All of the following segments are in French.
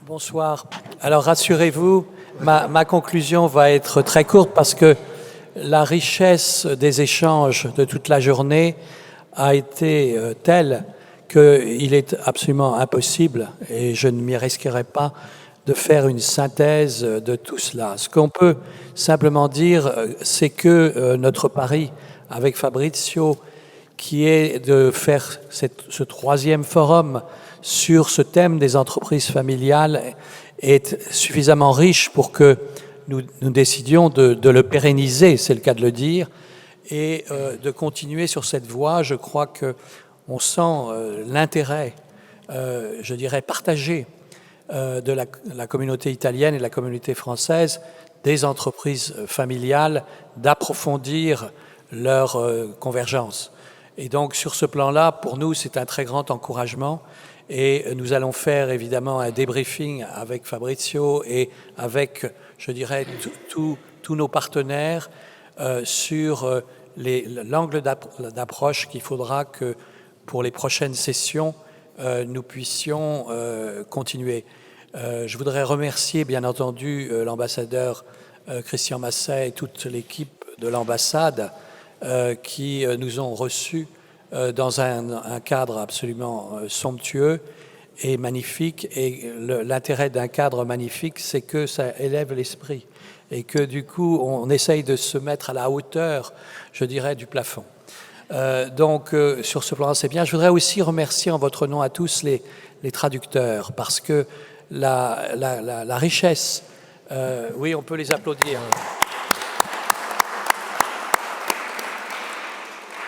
Bonsoir. Alors rassurez-vous, ma conclusion va être très courte parce que la richesse des échanges de toute la journée a été telle qu'il est absolument impossible, et je ne m'y risquerai pas, de faire une synthèse de tout cela. Ce qu'on peut simplement dire, c'est que notre pari avec Fabrizio, qui est de faire ce troisième forum sur ce thème des entreprises familiales, est suffisamment riche pour que nous décidions de le pérenniser, c'est le cas de le dire, et de continuer sur cette voie. Je crois qu'on sent l'intérêt, je dirais, partagé de la communauté italienne et de la communauté française, des entreprises familiales, d'approfondir leur convergence. Et donc, sur ce plan-là, pour nous, c'est un très grand encouragement. Et nous allons faire évidemment un débriefing avec Fabrizio et avec, je dirais, tous nos partenaires sur l'angle d'approche qu'il faudra que pour les prochaines sessions, nous puissions continuer. Je voudrais remercier, bien entendu, l'ambassadeur Christian Masset et toute l'équipe de l'ambassade qui nous ont reçus dans un cadre absolument somptueux et magnifique. Et l'intérêt d'un cadre magnifique, c'est que ça élève l'esprit et que du coup, on essaye de se mettre à la hauteur, je dirais, du plafond. Donc, sur ce plan, c'est bien. Je voudrais aussi remercier en votre nom à tous les traducteurs, parce que la richesse... oui, on peut les applaudir.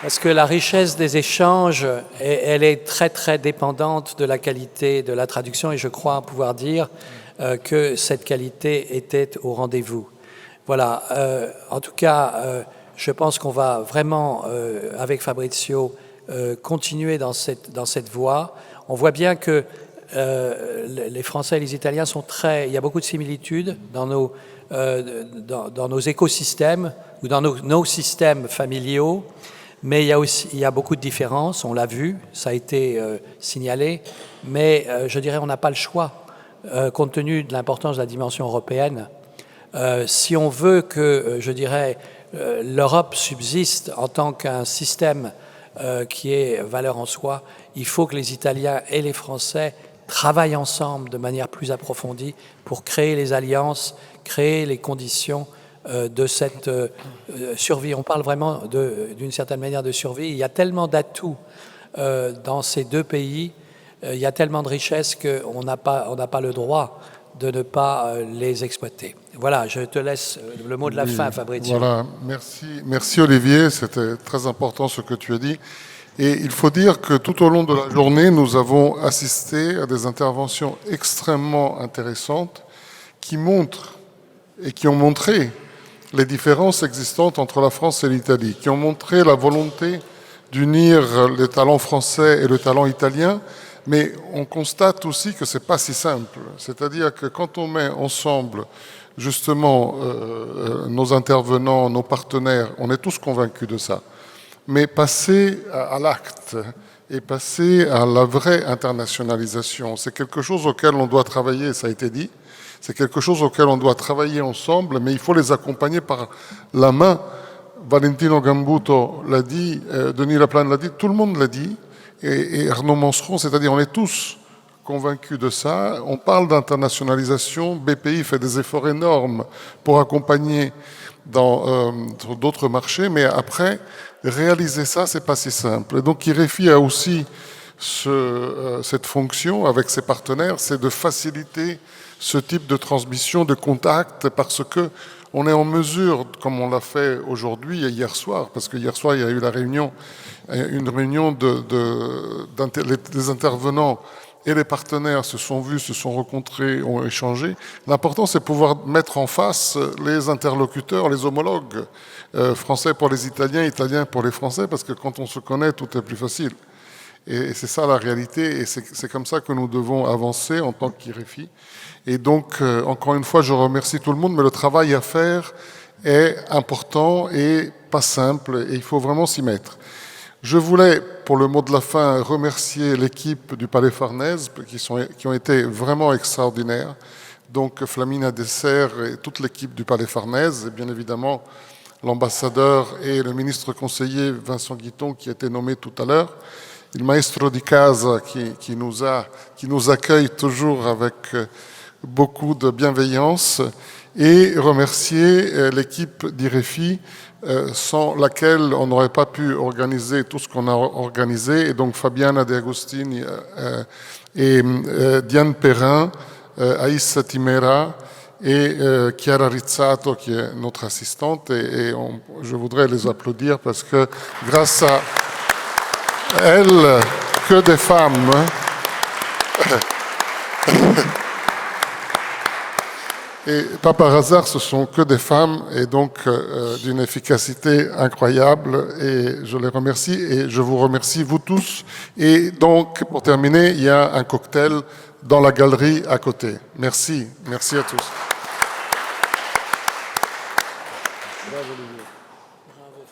Parce que la richesse des échanges, elle est très, très dépendante de la qualité de la traduction, et je crois pouvoir dire que cette qualité était au rendez-vous. Voilà. En tout cas, je pense qu'on va vraiment, avec Fabrizio, continuer dans cette voie. On voit bien que les Français et les Italiens sont il y a beaucoup de similitudes dans nos écosystèmes ou dans nos systèmes familiaux. Mais il y a beaucoup de différences, on l'a vu, ça a été signalé, mais je dirais on n'a pas le choix, compte tenu de l'importance de la dimension européenne. Si on veut que, je dirais, l'Europe subsiste en tant qu'un système qui est valeur en soi, il faut que les Italiens et les Français travaillent ensemble de manière plus approfondie pour créer les alliances, créer les conditions de cette survie. On parle vraiment d'une certaine manière de survie. Il y a tellement d'atouts dans ces deux pays, il y a tellement de richesses qu'on n'a pas le droit de ne pas les exploiter. Voilà, je te laisse le mot de la fin, Fabrizio. Voilà, merci Olivier, c'était très important ce que tu as dit. Et il faut dire que tout au long de la journée, nous avons assisté à des interventions extrêmement intéressantes qui montrent et qui ont montré les différences existantes entre la France et l'Italie, qui ont montré la volonté d'unir le talent français et le talent italien, mais on constate aussi que c'est pas si simple. C'est-à-dire que quand on met ensemble justement nos intervenants, nos partenaires, on est tous convaincus de ça. Mais passer à l'acte et passer à la vraie internationalisation, c'est quelque chose auquel on doit travailler, ça a été dit. C'est quelque chose auquel on doit travailler ensemble, mais il faut les accompagner par la main. Valentino Gambuto l'a dit, Denis Laplane l'a dit, tout le monde l'a dit, et Arnaud Manceron, c'est-à-dire on est tous convaincus de ça. On parle d'internationalisation, BPI fait des efforts énormes pour accompagner dans d'autres marchés, mais après, réaliser ça, c'est pas si simple. Et donc IREFI a aussi cette fonction avec ses partenaires, c'est de faciliter ce type de transmission, de contact, parce que on est en mesure, comme on l'a fait aujourd'hui et hier soir, parce que hier soir il y a eu une réunion des intervenants et les partenaires se sont vus, se sont rencontrés, ont échangé. L'important, c'est pouvoir mettre en face les interlocuteurs, les homologues, français pour les Italiens, Italiens pour les Français, parce que quand on se connaît, tout est plus facile. Et c'est ça la réalité, et c'est comme ça que nous devons avancer en tant qu'IREFI. Et donc, encore une fois, je remercie tout le monde, mais le travail à faire est important et pas simple, et il faut vraiment s'y mettre. Je voulais, pour le mot de la fin, remercier l'équipe du Palais Farnèse qui ont été vraiment extraordinaires. Donc Flaminia Dessert et toute l'équipe du Palais Farnèse, et bien évidemment l'ambassadeur et le ministre conseiller Vincent Guiton qui a été nommé tout à l'heure, le maestro di casa qui nous accueille toujours avec beaucoup de bienveillance, et remercier l'équipe d'IREFI sans laquelle on n'aurait pas pu organiser tout ce qu'on a organisé, et donc Fabiana De Agostini et Diane Perrin, Aïssa Timera et Chiara Rizzato qui est notre assistante, et je voudrais les applaudir parce que grâce à elles, que des femmes et pas par hasard, ce sont que des femmes, et donc d'une efficacité incroyable, et je les remercie, et je vous remercie vous tous. Et donc, pour terminer, il y a un cocktail dans la galerie à côté. Merci, merci à tous.